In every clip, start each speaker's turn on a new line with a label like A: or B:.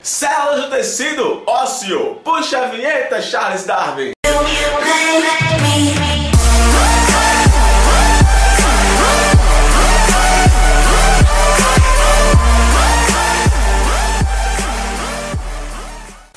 A: Células do tecido ósseo. Puxa a vinheta, Charles Darwin.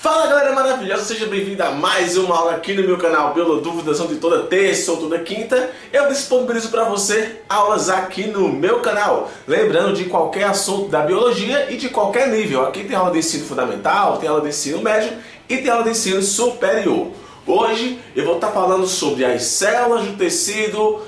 A: Fala galera maravilhosa, seja bem-vindo a mais uma aula aqui no meu canal Biolodúvidas, onde toda terça ou toda quinta eu disponibilizo para você aulas aqui no meu canal. Lembrando de qualquer assunto da biologia e de qualquer nível. Aqui tem aula de ensino fundamental, tem aula de ensino médio e tem aula de ensino superior. Hoje eu vou estar falando sobre as células do tecido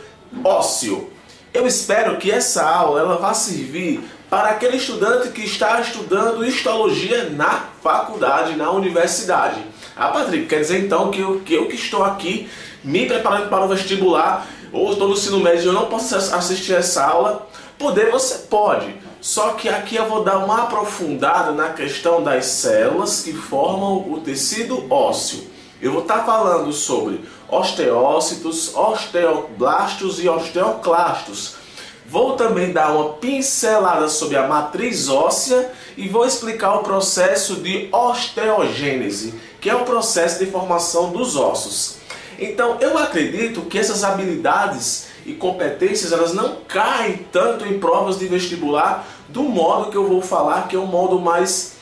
A: ósseo. Eu espero que essa aula ela vá servir para aquele estudante que está estudando histologia na faculdade, na universidade. Ah, Patrick, quer dizer então que eu que estou aqui me preparando para o vestibular ou estou no ensino médio e eu não posso assistir essa aula? Poder você pode, só que aqui eu vou dar uma aprofundada na questão das células que formam o tecido ósseo. Eu vou estar falando sobre osteócitos, osteoblastos e osteoclastos. Vou também dar uma pincelada sobre a matriz óssea e vou explicar o processo de osteogênese, que é o processo de formação dos ossos. Então, eu acredito que essas habilidades e competências elas não caem tanto em provas de vestibular do modo que eu vou falar, que é um modo mais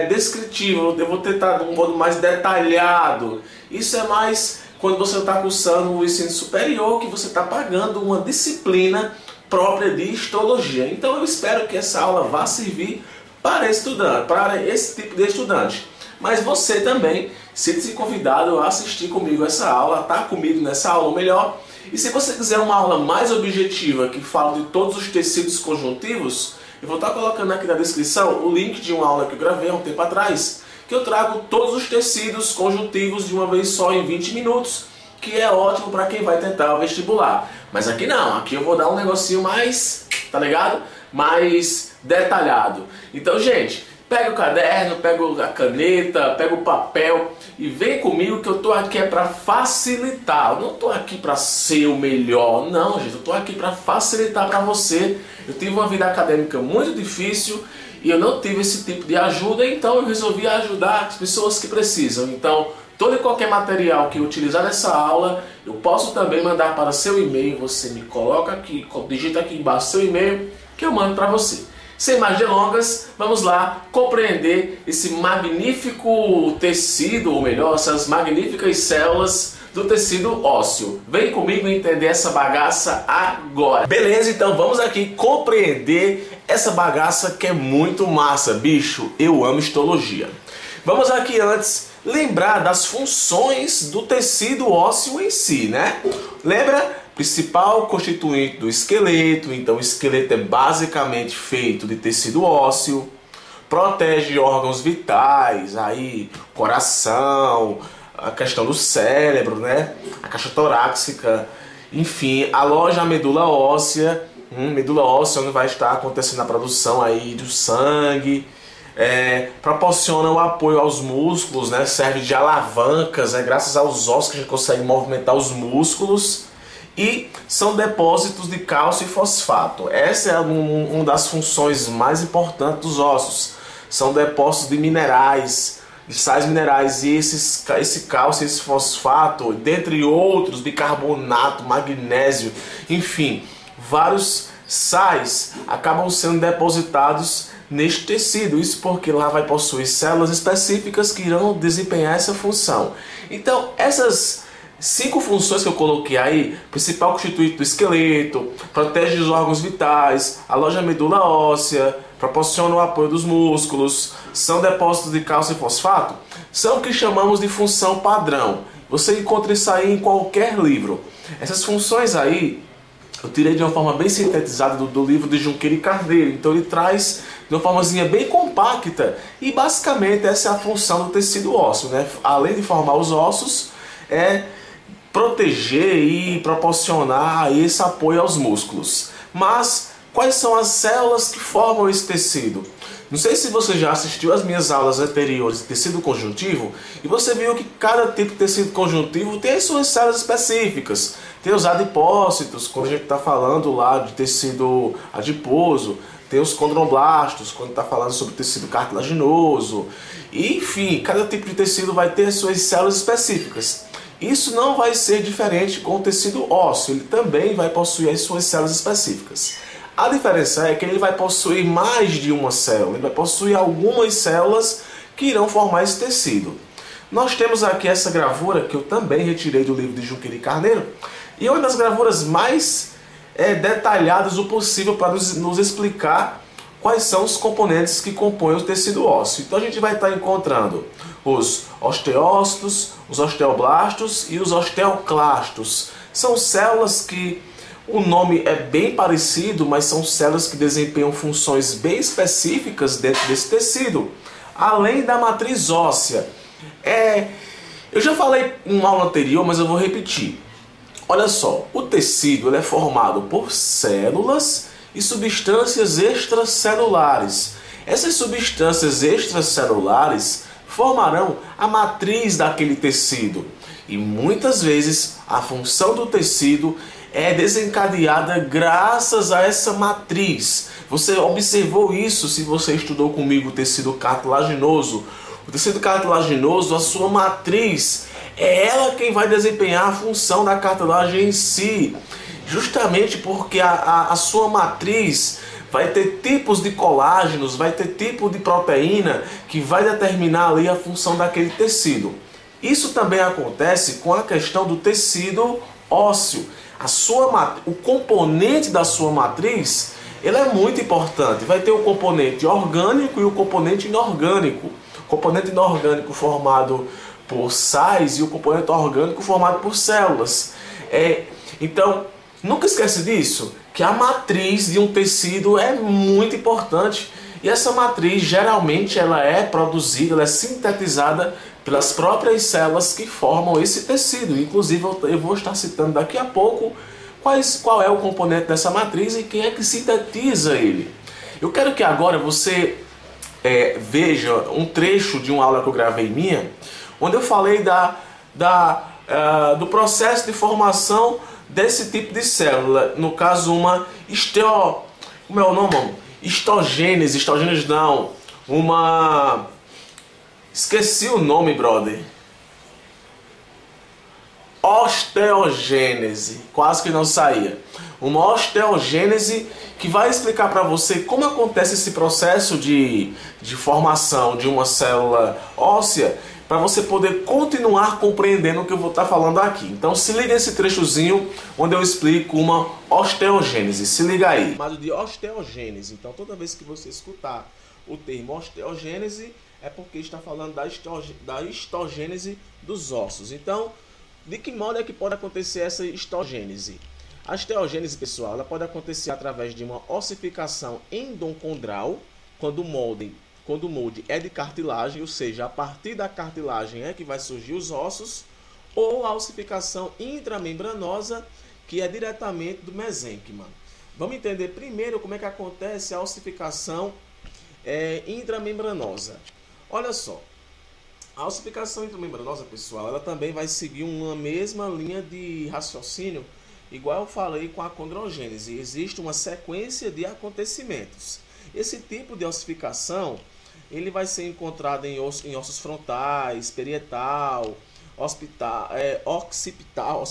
A: descritivo. Eu vou tentar de um modo mais detalhado. Isso é mais quando você está cursando o ensino superior, que você está pagando uma disciplina própria de histologia. Então eu espero que essa aula vá servir para estudante, para esse tipo de estudante. Mas você também, sinta-se convidado a assistir comigo essa aula, estar comigo nessa aula ou melhor. E se você quiser uma aula mais objetiva, que fala de todos os tecidos conjuntivos, eu vou estar colocando aqui na descrição o link de uma aula que eu gravei há um tempo atrás, que eu trago todos os tecidos conjuntivos de uma vez só em 20 minutos, que é ótimo para quem vai tentar o vestibular. Mas aqui não, aqui eu vou dar um negocinho mais, tá ligado? Mais detalhado. Então, gente, pega o caderno, pega a caneta, pega o papel e vem comigo que eu tô aqui para facilitar. Eu não tô aqui para ser o melhor, não, gente. Eu tô aqui para facilitar para você. Eu tive uma vida acadêmica muito difícil e eu não tive esse tipo de ajuda, então eu resolvi ajudar as pessoas que precisam. Então, todo e qualquer material que eu utilizar nessa aula, eu posso também mandar para seu e-mail. Você me coloca aqui, digita aqui embaixo seu e-mail, que eu mando para você. Sem mais delongas, vamos lá compreender esse magnífico tecido, ou melhor, essas magníficas células do tecido ósseo. Vem comigo entender essa bagaça agora. Beleza, então vamos aqui compreender essa bagaça que é muito massa. Bicho, eu amo histologia. Vamos aqui antes lembrar das funções do tecido ósseo em si, né? Lembra? Principal constituinte do esqueleto. Então o esqueleto é basicamente feito de tecido ósseo. Protege órgãos vitais, aí coração, a questão do cérebro, né? A caixa torácica, enfim, aloja a medula óssea. Medula óssea onde vai estar acontecendo a produção aí do sangue. Proporciona o apoio aos músculos, né? Serve de alavancas, graças aos ossos que a gente consegue movimentar os músculos, e são depósitos de cálcio e fosfato. Essa é uma das funções mais importantes dos ossos. São depósitos de minerais, de sais minerais, e esse cálcio e esse fosfato, dentre outros, bicarbonato, magnésio, enfim, vários sais acabam sendo depositados neste tecido. Isso porque lá vai possuir células específicas que irão desempenhar essa função. Então, essas 5 funções que eu coloquei aí, principal constituinte do esqueleto, protege os órgãos vitais, aloja a medula óssea, proporciona o apoio dos músculos, são depósitos de cálcio e fosfato, são o que chamamos de função padrão. Você encontra isso aí em qualquer livro. Essas funções aí eu tirei de uma forma bem sintetizada do livro de Junqueira e Carneiro. Então ele traz de uma formazinha bem compacta e basicamente essa é a função do tecido ósseo, né? Além de formar os ossos, é proteger e proporcionar esse apoio aos músculos. Mas quais são as células que formam esse tecido? Não sei se você já assistiu às minhas aulas anteriores de tecido conjuntivo e você viu que cada tipo de tecido conjuntivo tem as suas células específicas. Tem os adipócitos, quando a gente está falando lá de tecido adiposo. tem os condroblastos, quando está falando sobre tecido cartilaginoso. E, enfim, cada tipo de tecido vai ter suas células específicas. Isso não vai ser diferente com o tecido ósseo, ele também vai possuir as suas células específicas. A diferença é que ele vai possuir mais de uma célula, ele vai possuir algumas células que irão formar esse tecido. Nós temos aqui essa gravura que eu também retirei do livro de Junqueira e Carneiro, e é uma das gravuras mais detalhadas o possível para nos explicar quais são os componentes que compõem o tecido ósseo. Então a gente vai estar encontrando os osteócitos, os osteoblastos e os osteoclastos. São células que o nome é bem parecido, mas são células que desempenham funções bem específicas dentro desse tecido, além da matriz óssea. Eu já falei em uma aula anterior, mas eu vou repetir. Olha só, o tecido ele é formado por células e substâncias extracelulares. Essas substâncias extracelulares formarão a matriz daquele tecido. E muitas vezes a função do tecido é desencadeada graças a essa matriz. Você observou isso se você estudou comigo o tecido cartilaginoso. O tecido cartilaginoso, a sua matriz, é ela quem vai desempenhar a função da cartilagem em si. Justamente porque a sua matriz vai ter tipos de colágenos, vai ter tipo de proteína que vai determinar ali a função daquele tecido. Isso também acontece com a questão do tecido ósseo. O componente da sua matriz, ele é muito importante. Vai ter o componente orgânico e o componente inorgânico. O componente inorgânico formado por sais e o componente orgânico formado por células. Então, nunca esquece disso, que a matriz de um tecido é muito importante. E essa matriz, geralmente, ela é produzida, ela é sintetizada pelas próprias células que formam esse tecido. Inclusive, eu vou estar citando daqui a pouco qual é o componente dessa matriz e quem é que sintetiza ele. Eu quero que agora você veja um trecho de uma aula que eu gravei minha, onde eu falei do processo de formação desse tipo de célula. No caso, uma como é o nome? Histogênese não, esqueci o nome, brother. Osteogênese, quase que não saía. Uma osteogênese que vai explicar para você como acontece esse processo de formação de uma célula óssea, para você poder continuar compreendendo o que eu vou estar falando aqui. Então se liga nesse trechozinho onde eu explico uma osteogênese. Se liga aí. Chamado de osteogênese. Então toda vez que você escutar o termo osteogênese, é porque está falando da histogênese dos ossos. Então, de que modo é que pode acontecer essa histogênese? A osteogênese, pessoal, ela pode acontecer através de uma ossificação endocondral, quando o molde é de cartilagem, ou seja, a partir da cartilagem é que vai surgir os ossos, ou a ossificação intramembranosa, que é diretamente do mesênquima. Vamos entender primeiro como é que acontece a ossificação intramembranosa. Olha só, a ossificação intramembranosa, pessoal, ela também vai seguir uma mesma linha de raciocínio, igual eu falei com a condrogênese. Existe uma sequência de acontecimentos. Esse tipo de ossificação, ele vai ser encontrado em ossos frontais, parietal, occipital,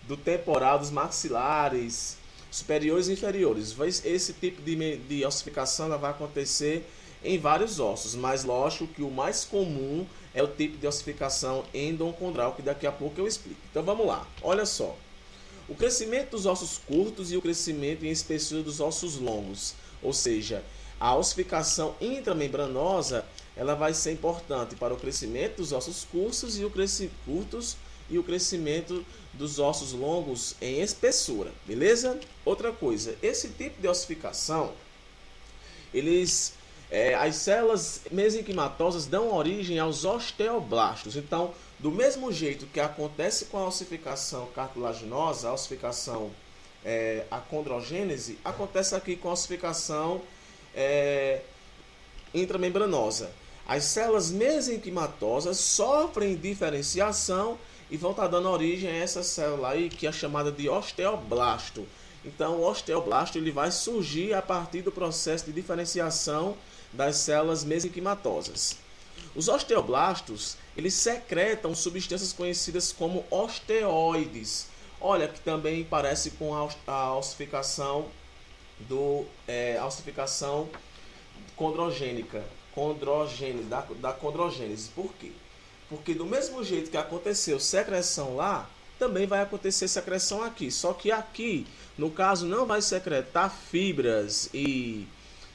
A: do temporal, dos maxilares, superiores e inferiores. Esse tipo de ossificação ela vai acontecer em vários ossos, mas lógico que o mais comum é o tipo de ossificação endocondral, que daqui a pouco eu explico. Então vamos lá, olha só. O crescimento dos ossos curtos e o crescimento em espessura dos ossos longos, ou seja, a ossificação intramembranosa, ela vai ser importante para o crescimento dos ossos curtos e o crescimento dos ossos longos em espessura, beleza? Outra coisa, esse tipo de ossificação, as células mesenquimatosas dão origem aos osteoblastos. Então, do mesmo jeito que acontece com a ossificação cartilaginosa, a ossificação acondrogênese, acontece aqui com a ossificação intramembranosa. As células mesenquimatosas sofrem diferenciação e vão estar dando origem a essa célula aí, que é chamada de osteoblasto. Então o osteoblasto ele vai surgir a partir do processo de diferenciação das células mesenquimatosas. Os osteoblastos eles secretam substâncias conhecidas como osteoides. Olha, que também parece com a ossificação condrogênica, da condrogênese. Por quê? Porque do mesmo jeito que aconteceu secreção lá, também vai acontecer secreção aqui. Só que aqui, no caso, não vai secretar fibras e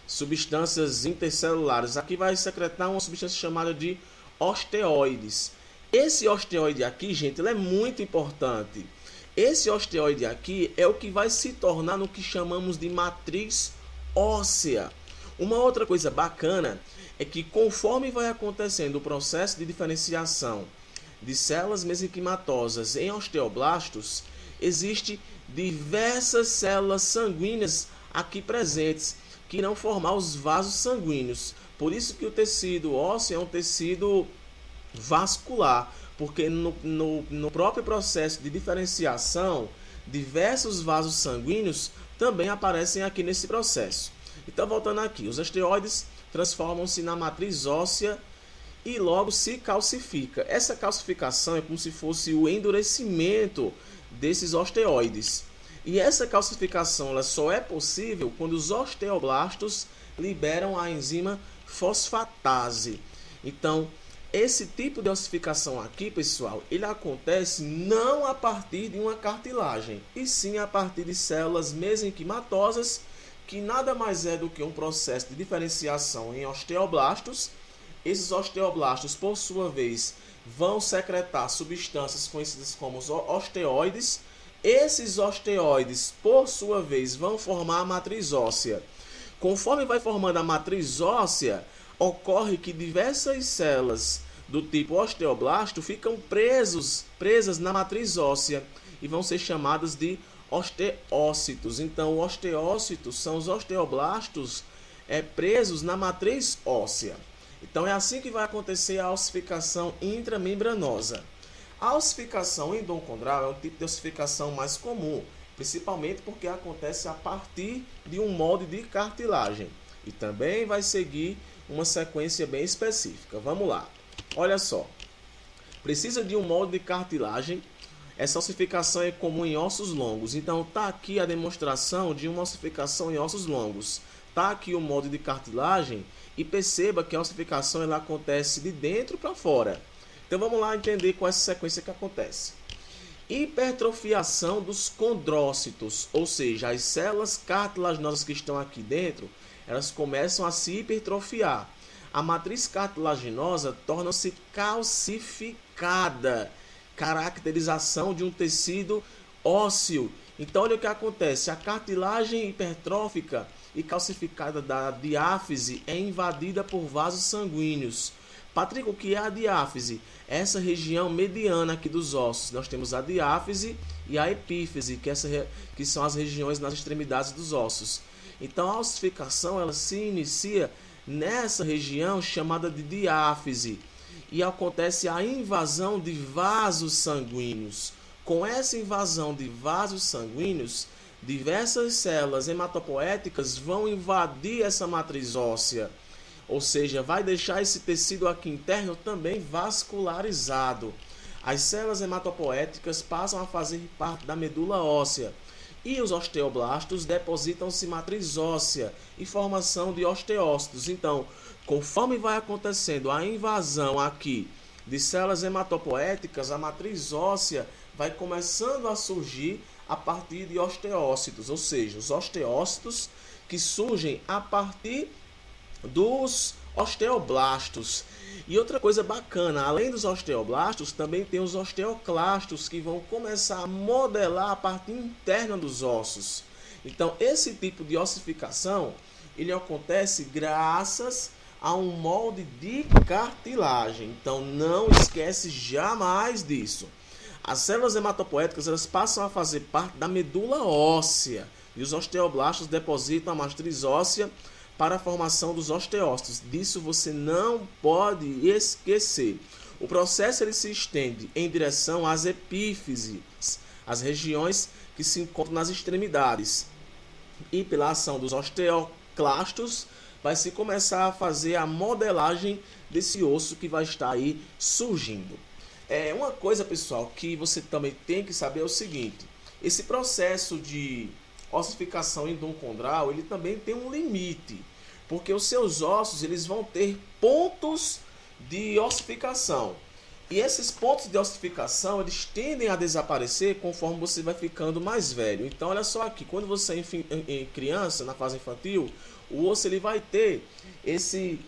A: substâncias intercelulares. Aqui vai secretar uma substância chamada de osteoides. Esse osteoide aqui, gente, ele é muito importante. Esse osteoide aqui é o que vai se tornar no que chamamos de matriz óssea. Uma outra coisa bacana é que conforme vai acontecendo o processo de diferenciação de células mesenquimatosas em osteoblastos, existem diversas células sanguíneas aqui presentes que irão formar os vasos sanguíneos. Por isso que o tecido ósseo é um tecido vascular, porque no próprio processo de diferenciação, diversos vasos sanguíneos também aparecem aqui nesse processo. Então, voltando aqui, os osteoides transformam-se na matriz óssea e logo se calcifica. Essa calcificação é como se fosse o endurecimento desses osteoides. E essa calcificação ela só é possível quando os osteoblastos liberam a enzima fosfatase. Então, esse tipo de ossificação aqui, pessoal, ele acontece não a partir de uma cartilagem, e sim a partir de células mesenquimatosas, que nada mais é do que um processo de diferenciação em osteoblastos. Esses osteoblastos, por sua vez, vão secretar substâncias conhecidas como os osteoides. Esses osteoides, por sua vez, vão formar a matriz óssea. Conforme vai formando a matriz óssea, ocorre que diversas células do tipo osteoblasto ficam presas na matriz óssea e vão ser chamadas de osteócitos. Então, osteócitos são os osteoblastos presos na matriz óssea. Então, é assim que vai acontecer a ossificação intramembranosa. A ossificação endocondral é um tipo de ossificação mais comum, principalmente porque acontece a partir de um molde de cartilagem. E também vai seguir uma sequência bem específica. Vamos lá. Olha só. Precisa de um molde de cartilagem. Essa ossificação é comum em ossos longos. Então, está aqui a demonstração de uma ossificação em ossos longos. Está aqui o molde de cartilagem e perceba que a ossificação ela acontece de dentro para fora. Então, vamos lá entender qual é essa sequência que acontece. Hipertrofiação dos condrócitos, ou seja, as células cartilaginosas que estão aqui dentro, elas começam a se hipertrofiar. A matriz cartilaginosa torna-se calcificada, caracterização de um tecido ósseo. Então, olha o que acontece. A cartilagem hipertrófica e calcificada da diáfise é invadida por vasos sanguíneos. Patrick, o que é a diáfise? Essa região mediana aqui dos ossos. Nós temos a diáfise e a epífise, que são as regiões nas extremidades dos ossos. Então, a ossificação ela se inicia nessa região chamada de diáfise e acontece a invasão de vasos sanguíneos. Com essa invasão de vasos sanguíneos, diversas células hematopoéticas vão invadir essa matriz óssea. Ou seja, vai deixar esse tecido aqui interno também vascularizado. As células hematopoéticas passam a fazer parte da medula óssea. E os osteoblastos depositam-se matriz óssea e formação de osteócitos. Então, conforme vai acontecendo a invasão aqui de células hematopoéticas, a matriz óssea vai começando a surgir a partir de osteócitos. Ou seja, os osteócitos que surgem a partir dos osteoblastos. E outra coisa bacana, além dos osteoblastos, também tem os osteoclastos que vão começar a modelar a parte interna dos ossos. Então, esse tipo de ossificação, ele acontece graças a um molde de cartilagem. Então, não esquece jamais disso. As células hematopoéticas elas passam a fazer parte da medula óssea e os osteoblastos depositam a matriz óssea para a formação dos osteócitos. Disso você não pode esquecer. O processo ele se estende em direção às epífises, as regiões que se encontram nas extremidades. E pela ação dos osteoclastos, vai se começar a fazer a modelagem desse osso que vai estar aí surgindo. Uma coisa, pessoal, que você também tem que saber é o seguinte: esse processo de ossificação endocondral, ele também tem um limite, porque os seus ossos eles vão ter pontos de ossificação. E esses pontos de ossificação, eles tendem a desaparecer conforme você vai ficando mais velho. Então, olha só aqui, quando você é criança, na fase infantil, o osso ele vai ter esse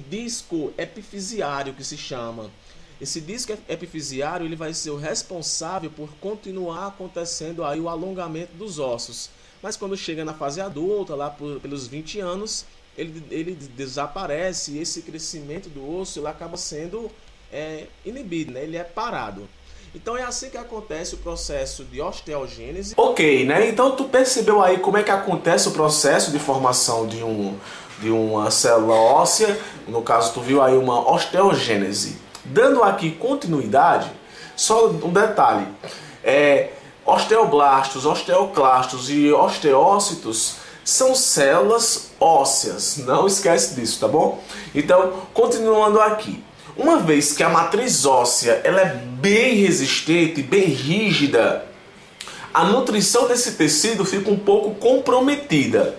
A: disco epifisiário que se chama. Esse disco epifisiário ele vai ser o responsável por continuar acontecendo aí o alongamento dos ossos. Mas quando chega na fase adulta, lá pelos 20 anos, ele desaparece e esse crescimento do osso ele acaba sendo inibido, né? Ele é parado. Então é assim que acontece o processo de osteogênese. Ok, né? Então tu percebeu aí como é que acontece o processo de formação de uma célula óssea. No caso, tu viu aí uma osteogênese. Dando aqui continuidade, só um detalhe. Osteoblastos, osteoclastos e osteócitos são células ósseas. Não esquece disso, tá bom? Então, continuando aqui. Uma vez que a matriz óssea ela é bem resistente, bem rígida, a nutrição desse tecido fica um pouco comprometida.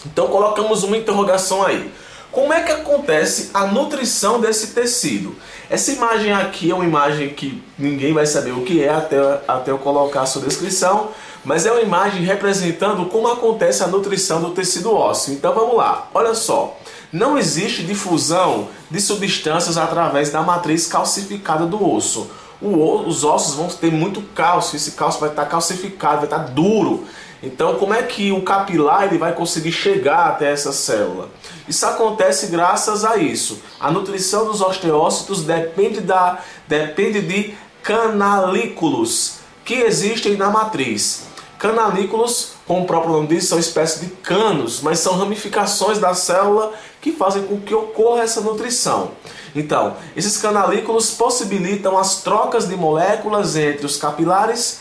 A: Então colocamos uma interrogação aí. Como é que acontece a nutrição desse tecido? Essa imagem aqui é uma imagem que ninguém vai saber o que é até eu colocar a sua descrição, mas é uma imagem representando como acontece a nutrição do tecido ósseo. Então vamos lá, olha só. Não existe difusão de substâncias através da matriz calcificada do osso. Os ossos vão ter muito cálcio, esse cálcio vai estar calcificado, vai estar duro. Então, como é que o capilar ele vai conseguir chegar até essa célula? Isso acontece graças a isso. A nutrição dos osteócitos depende de canalículos que existem na matriz. Canalículos, como o próprio nome diz, são espécies de canos, mas são ramificações da célula que fazem com que ocorra essa nutrição. Então, esses canalículos possibilitam as trocas de moléculas entre os capilares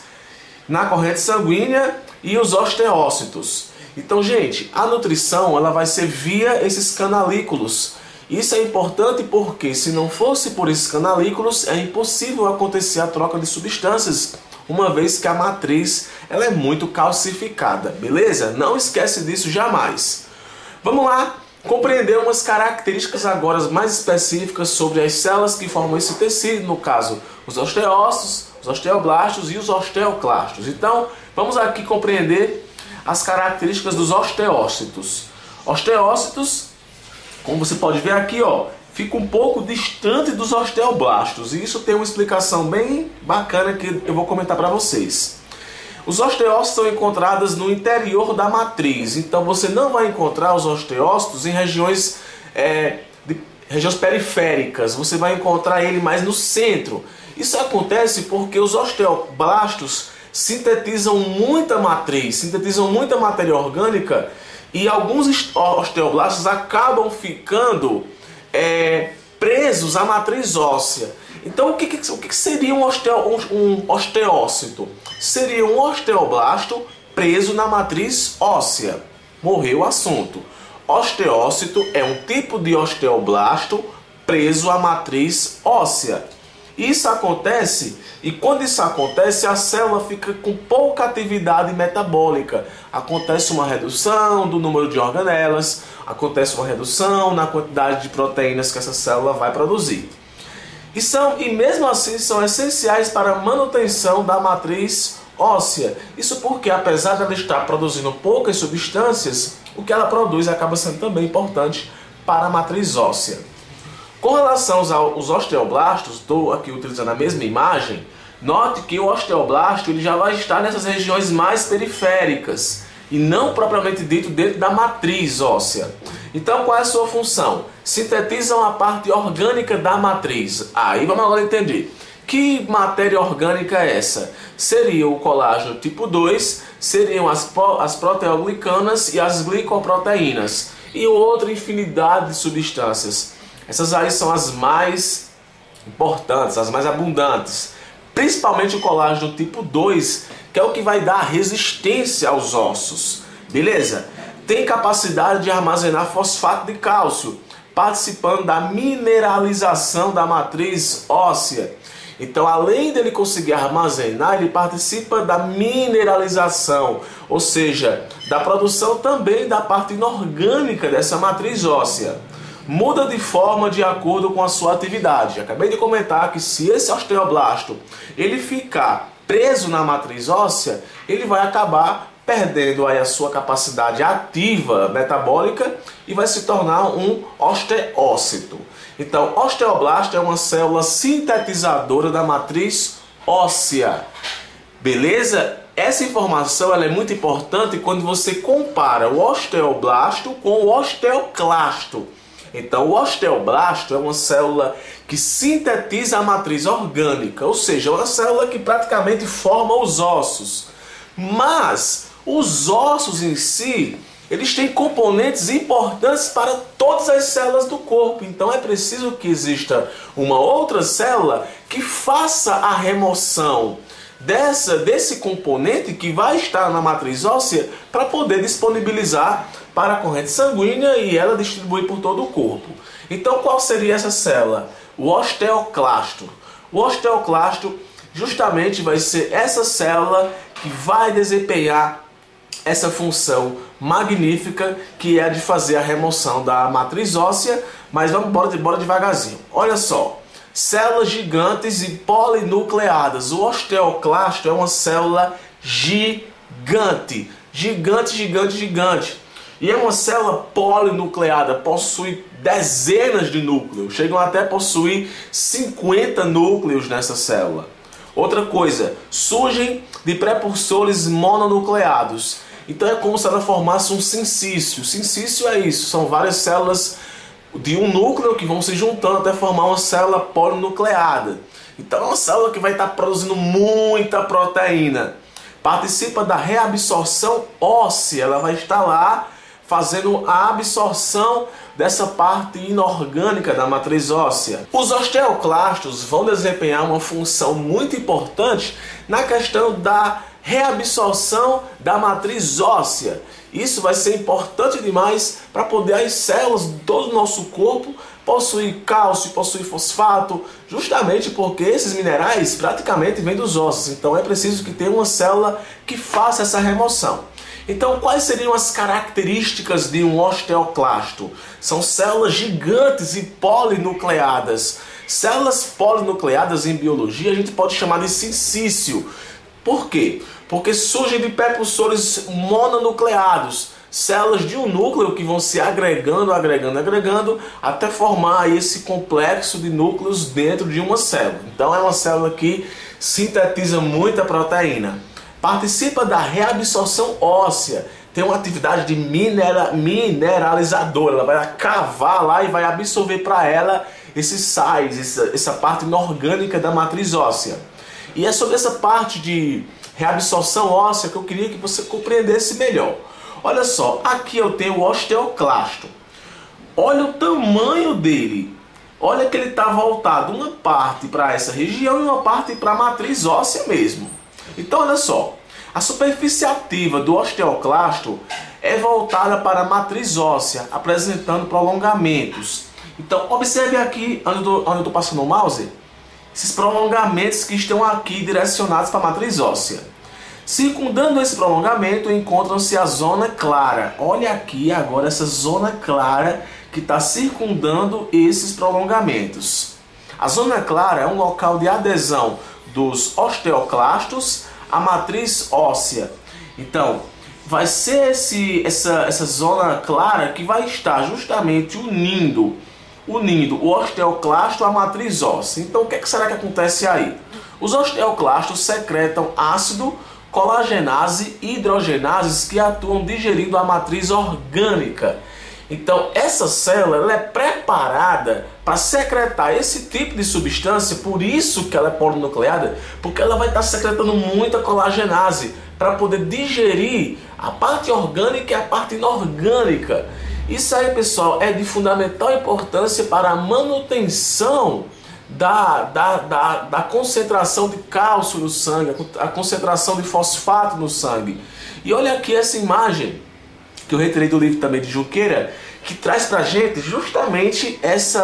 A: na corrente sanguínea e os osteócitos. Então, gente, a nutrição ela vai ser via esses canalículos. Isso é importante porque, se não fosse por esses canalículos, é impossível acontecer a troca de substâncias, uma vez que a matriz ela é muito calcificada, beleza? Não esquece disso jamais. Vamos lá compreender umas características agora mais específicas sobre as células que formam esse tecido, no caso, os osteócitos, os osteoblastos e os osteoclastos. Então, vamos aqui compreender as características dos osteócitos. Osteócitos, como você pode ver aqui, ó, fica um pouco distante dos osteoblastos. E isso tem uma explicação bem bacana que eu vou comentar para vocês. Os osteócitos são encontrados no interior da matriz. Então você não vai encontrar os osteócitos em regiões periféricas. Você vai encontrar ele mais no centro. Isso acontece porque os osteoblastos sintetizam muita matriz, sintetizam muita matéria orgânica, e alguns osteoblastos acabam ficando presos à matriz óssea. Então o que seria um osteócito? Seria um osteoblasto preso na matriz óssea. Morreu o assunto. Osteócito é um tipo de osteoblasto preso à matriz óssea. Isso acontece, e quando isso acontece, a célula fica com pouca atividade metabólica. Acontece uma redução do número de organelas, acontece uma redução na quantidade de proteínas que essa célula vai produzir. E mesmo assim são essenciais para a manutenção da matriz óssea. Isso porque, apesar de ela estar produzindo poucas substâncias, o que ela produz acaba sendo também importante para a matriz óssea. Com relação aos osteoblastos, estou aqui utilizando a mesma imagem, note que o osteoblasto ele já vai estar nessas regiões mais periféricas e não propriamente dito dentro da matriz óssea. Então qual é a sua função? Sintetizam a parte orgânica da matriz. Aí vamos agora entender. Que matéria orgânica é essa? Seria o colágeno tipo 2, seriam as proteoglicanas e as glicoproteínas e outra infinidade de substâncias. Essas aí são as mais importantes, as mais abundantes. Principalmente o colágeno tipo 2, que é o que vai dar resistência aos ossos, beleza? Tem capacidade de armazenar fosfato de cálcio, participando da mineralização da matriz óssea. Então, além dele conseguir armazenar, ele participa da mineralização, ou seja, da produção também da parte inorgânica dessa matriz óssea. Muda de forma de acordo com a sua atividade. Acabei de comentar que se esse osteoblasto ele ficar preso na matriz óssea, ele vai acabar perdendo aí a sua capacidade ativa metabólica e vai se tornar um osteócito. Então, osteoblasto é uma célula sintetizadora da matriz óssea. Beleza? Essa informação ela é muito importante quando você compara o osteoblasto com o osteoclasto. Então, o osteoblasto é uma célula que sintetiza a matriz orgânica, ou seja, é uma célula que praticamente forma os ossos. Mas os ossos em si, eles têm componentes importantes para todas as células do corpo. Então é preciso que exista uma outra célula que faça a remoção desse componente que vai estar na matriz óssea para poder disponibilizar para a corrente sanguínea e ela distribuir por todo o corpo. Então qual seria essa célula? O osteoclasto. O osteoclasto justamente vai ser essa célula que vai desempenhar essa função magnífica que é de fazer a remoção da matriz óssea, mas vamos bora devagarzinho. Olha só, células gigantes e polinucleadas. O osteoclasto é uma célula gigante, gigante. E é uma célula polinucleada, possui dezenas de núcleos, chegam até a possuir 50 núcleos nessa célula. Outra coisa, surgem de precursores mononucleados. Então é como se ela formasse um sincício. Sincício é isso, são várias células de um núcleo que vão se juntando até formar uma célula polinucleada. Então é uma célula que vai estar produzindo muita proteína. Participa da reabsorção óssea, ela vai estar lá fazendo a absorção dessa parte inorgânica da matriz óssea. Os osteoclastos vão desempenhar uma função muito importante na questão da reabsorção da matriz óssea. Isso vai ser importante demais para poder as células de todo o nosso corpo possuir cálcio, possuir fosfato, justamente porque esses minerais praticamente vêm dos ossos. Então é preciso que tenha uma célula que faça essa remoção. Então, quais seriam as características de um osteoclasto? São células gigantes e polinucleadas. Células polinucleadas em biologia a gente pode chamar de sincício. Por quê? Porque surgem de precursores mononucleados, células de um núcleo que vão se agregando, até formar esse complexo de núcleos dentro de uma célula. Então é uma célula que sintetiza muita proteína. Participa da reabsorção óssea, tem uma atividade de mineralizadora, ela vai cavar lá e vai absorver para ela esses sais, essa parte inorgânica da matriz óssea. E é sobre essa parte de reabsorção óssea que eu queria que você compreendesse melhor. Olha só, aqui eu tenho o osteoclasto. Olha o tamanho dele. Olha que ele está voltado uma parte para essa região e uma parte para a matriz óssea mesmo. Então olha só, a superfície ativa do osteoclasto é voltada para a matriz óssea, apresentando prolongamentos. Então observe aqui onde eu estou passando o mouse, esses prolongamentos que estão aqui direcionados para a matriz óssea. Circundando esse prolongamento encontram-se a zona clara. Olha aqui agora essa zona clara que está circundando esses prolongamentos. A zona clara é um local de adesão dos osteoclastos à matriz óssea. Então, vai ser essa zona clara que vai estar justamente unindo o osteoclasto à matriz óssea. Então, o que será que acontece aí? Os osteoclastos secretam ácido, colagenase e hidrogenases que atuam digerindo a matriz orgânica. Então, essa célula ela é preparada para secretar esse tipo de substância, por isso que ela é polinucleada, porque ela vai estar secretando muita colagenase para poder digerir a parte orgânica e a parte inorgânica. Isso aí, pessoal, é de fundamental importância para a manutenção da concentração de cálcio no sangue, a concentração de fosfato no sangue. E olha aqui essa imagem que eu retirei do livro também de Junqueira, que traz pra gente justamente esse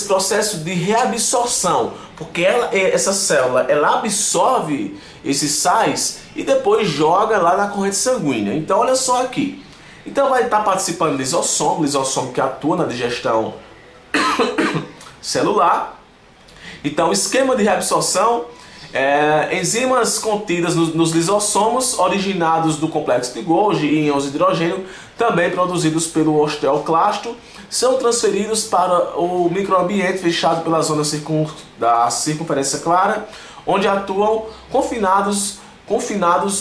A: processo de reabsorção, porque essa célula ela absorve esses sais e depois joga lá na corrente sanguínea. Então olha só aqui, então vai estar participando do lisossomo que atua na digestão celular. Então, esquema de reabsorção, enzimas contidas nos lisossomos, originados do complexo de Golgi e íons de hidrogênio, também produzidos pelo osteoclasto, são transferidos para o microambiente fechado pela zona da circunferência clara, onde atuam confinados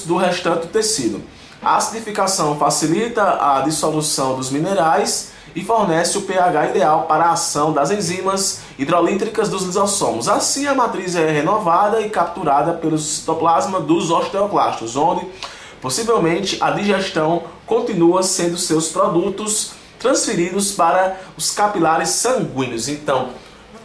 A: do restante do tecido. A acidificação facilita a dissolução dos minerais e fornece o pH ideal para a ação das enzimas hidrolítricas dos lisossomos. Assim, a matriz é renovada e capturada pelo citoplasma dos osteoclastos, onde possivelmente a digestão continua sendo seus produtos transferidos para os capilares sanguíneos. Então,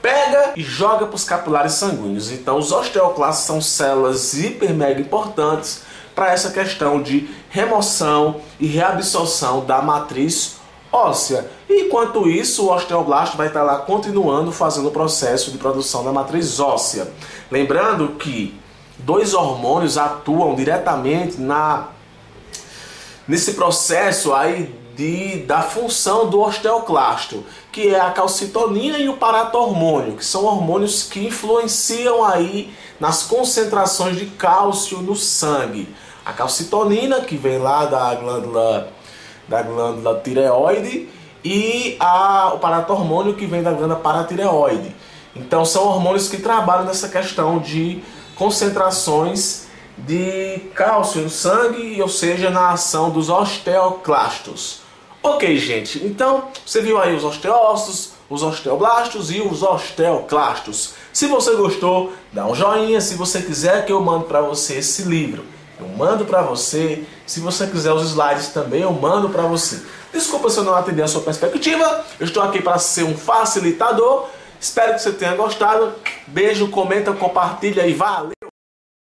A: pega e joga para os capilares sanguíneos. Então, os osteoclastos são células hiper mega importantes para essa questão de remoção e reabsorção da matriz óssea. E enquanto isso, o osteoblasto vai estar lá continuando fazendo o processo de produção da matriz óssea. Lembrando que dois hormônios atuam diretamente nesse processo aí da função do osteoclasto, que é a calcitonina e o paratormônio, que são hormônios que influenciam aí nas concentrações de cálcio no sangue. A calcitonina, que vem lá da glândula tireoide, e o paratormônio, que vem da glândula paratireoide. Então são hormônios que trabalham nessa questão de concentrações de cálcio no sangue, ou seja, na ação dos osteoclastos. Ok, gente, então você viu aí os osteócitos, os osteoblastos e os osteoclastos. Se você gostou, dá um joinha. Se você quiser que eu mande para você esse livro, eu mando para você. Se você quiser os slides também, eu mando para você. Desculpa se eu não atendi a sua perspectiva. Eu estou aqui para ser um facilitador. Espero que você tenha gostado. Beijo, comenta, compartilha e valeu!